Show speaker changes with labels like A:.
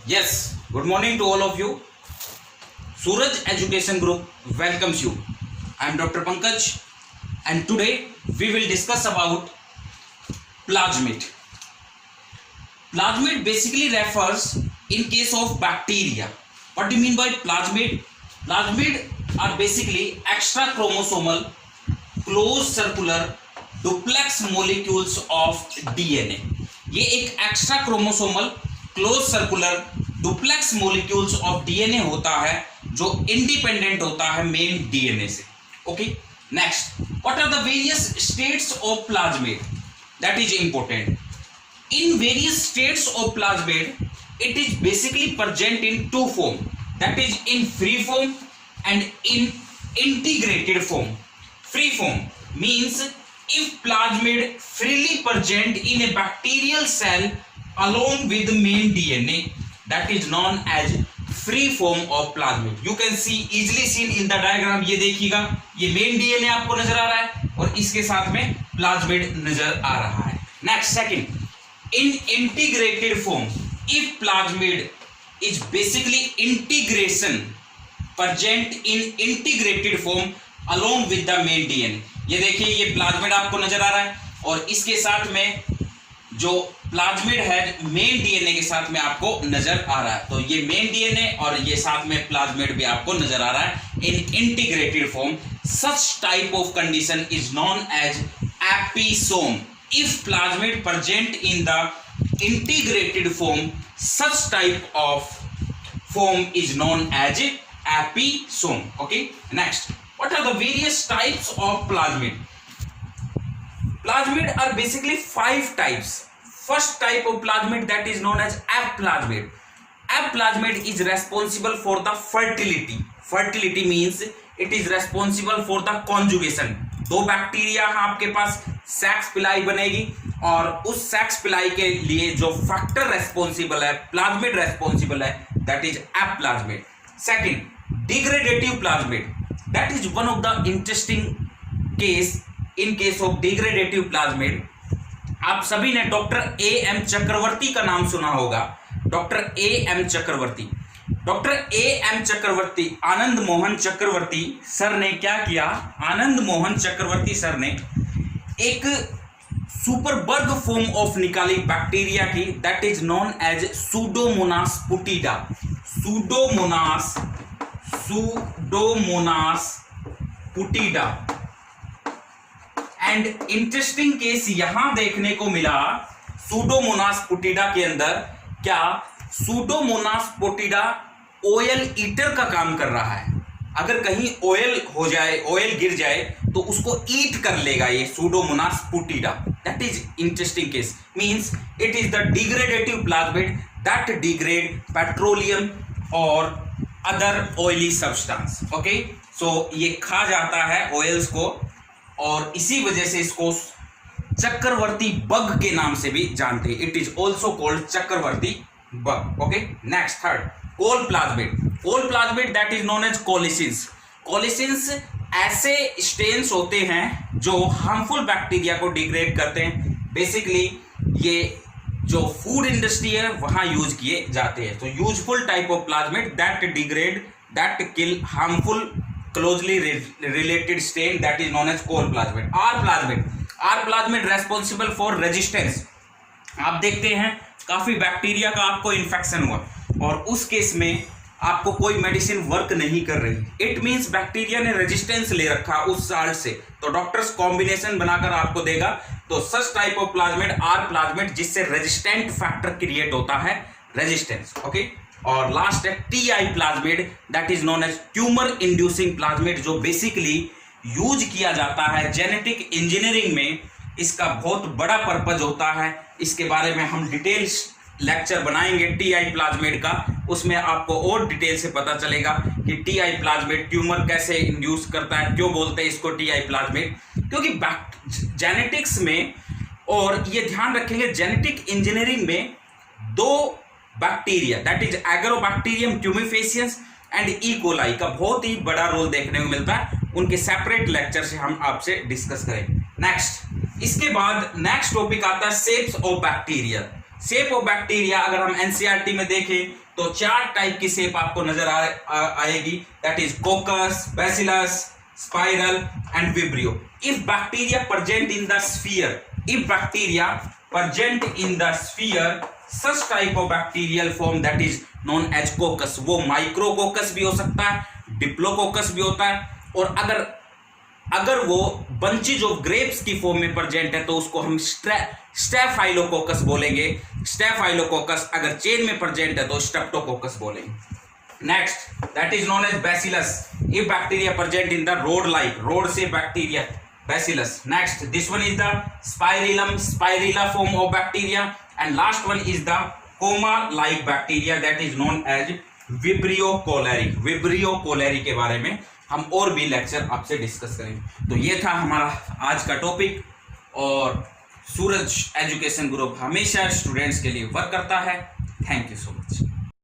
A: Yes, good morning to all of you. Suraj Education Group welcomes you. I am Dr. Pankaj and today we will discuss about plasmid. Plasmid basically refers in case of bacteria. What do you mean by plasmid? Plasmid are basically extra chromosomal closed circular duplex molecules of DNA. ये एक extra chromosomal close circular duplex molecules of DNA होता है जो independent होता है main DNA से. Okay, next, what are the various states of plasmid? That is important. In various states of plasmid it is basically present in two form, that is in free form and in integrated form. Free form means if plasmid freely present in a bacterial cell along with main DNA, that is known as free form of plasmid. You can see easily seen in the diagram. ये देखिएगा, ये main DNA आपको नजर आ रहा है और इसके साथ में plasmid नजर आ रहा है. Next, second, in integrated form, if plasmid is basically integration present in integrated form along with the main DNA. ये देखिए, ये प्लाज्मिड आपको नजर आ रहा है और इसके साथ में जो प्लाज्मिड है मेन डीएनए के साथ में आपको नजर आ रहा है. तो ये मेन डीएनए और ये साथ में प्लाज्मिड भी आपको नजर आ रहा है in integrated form. Such type of condition is known as episome. If plasmid present in the integrated form, such type of form is known as episome. Okay, next, what are the various types of plasmid? Plasmid are basically 5 types. First type of plasmid, that is known as aplasmid. Aplasmid is responsible for the fertility. Fertility means it is responsible for the conjugation. दो bacteria आपके पास sex पिलाई बनेगी और उस sex पिलाई के लिए जो फैक्टर रेस्पॉन्सिबल है, प्लाज्मिड रेस्पॉन्सिबल है, दैट इज एप्लाज्मिड. Second, degradative plasmid. That is one of the interesting case. In case of degradative plasmid, आप सभी ने डॉक्टर ए एम चक्रवर्ती का नाम सुना होगा. Doctor A M Chakravarty, doctor A M Chakravarty, Anand Mohan Chakravarty sir ने क्या किया? आनंद मोहन चक्रवर्ती सर ने एक सुपरबग फॉर्म ऑफ निकाली बैक्टीरिया की, that is known as pseudomonas putida. Pseudomonas putida. And interesting case यहां देखने को मिला सूडोमोनास पुटिडा के अंदर. क्या सूडोमोनास पुटिडा ऑयल ईटर का काम कर रहा है? अगर कहीं ऑयल हो जाए, ऑयल गिर जाए तो उसको ईट कर लेगा ये pseudomonas putida. That is interesting case. Means it is the degradative plasmid that degrade petroleum और other oily substance. Okay, so ये खा जाता है ऑयल्स को और इसी वजह से इसको चक्रवर्ती बग के नाम से भी जानते हैं. It is also called Chakravarti bug. Okay, next, third, col plasmid. Col plasmid that is known as colicins. Colicins ऐसे स्टेन्स होते हैं जो हार्मफुल बैक्टीरिया को डिग्रेड करते हैं. बेसिकली ये जो फूड इंडस्ट्री है वहां यूज किए जाते हैं. तो useful type of plasmid that degrade, that kill harmful closely related strain, that is known as col plasmid. R plasmid. R plasmid responsible for resistance. आप देखते हैं काफी बैक्टीरिया का आपको इन्फेक्शन हुआ और उस केस में आपको कोई मेडिसिन वर्क नहीं कर रही. इट मींस बैक्टीरिया ने रेजिस्टेंस ले रखा उस साल्ट से, तो डॉक्टर्स कॉम्बिनेशन बनाकर आपको देगा. तो such type of plasmid R plasmid जिससे रेजिस्टेंट फैक्टर क्रिएट होता है, रेजिस्टेंस. ओके, और लास्ट है T I plasmid, that is known as tumour inducing plasmid, जो बेसिकली यूज किया जाता है जेनेटिक इंजीनियरिंग में. इसका बहुत बड़ा पर्पज होता है. इसके बारे में हम डिटेल्स लेक्चर बनाएंगे टी आई प्लाज्मिड का. उसमें आपको और डिटेल से पता चलेगा कि टी आई प्लाज्मिड ट्यूमर कैसे इंड्यूस करता है, क्यों बोलते हैं इसको टी आई प्लाज्मिड. क्योंकि जेनेटिक्स में, और ये ध्यान रखेंगे जेनेटिक इंजीनियरिंग में, दो bacteria that is agrobacterium tumefaciens and E coli का बहुत ही बड़ा रोल देखने को मिलता है. उनके सेपरेट लेक्चर से हम आपसे डिस्कस करेंगे. नेक्स्ट, इसके बाद नेक्स्ट टॉपिक आता है shapes of bacteria. Shape of bacteria अगर हम एनसीईआरटी में देखें तो 4 टाइप की शेप आपको नजर आएगी, that is coccus, bacillus, spiral and vibrio. If bacteria present in the sphere, if bacteria present in the sphere, such type of bacterial form that is known as coccus. वो micrococcus भी हो सकता है, diplococcus भी होता है, और अगर वो बंचेज ऑफ ग्रेप्स की फॉर्म में प्रेजेंट है तो उसको हम स्टेफाइलोकोकस बोलेंगे. स्टेफाइलोकोकस अगर चेन में प्रेजेंट है तो स्ट्रेप्टोकोकस बोलेंगे. Next that is known as bacillus. If bacteria present in the rod like, rod से bacteria, bacillus. Next this one is the spirillum, spirilla form of bacteria. And last one is the comma like bacteria that is known as vibrio cholerae. Vibrio cholerae के बारे में हम और भी lecture आपसे discuss करेंगे. तो ये था हमारा आज का टॉपिक, और सूरज एजुकेशन ग्रुप हमेशा स्टूडेंट्स के लिए वर्क करता है. Thank you so much.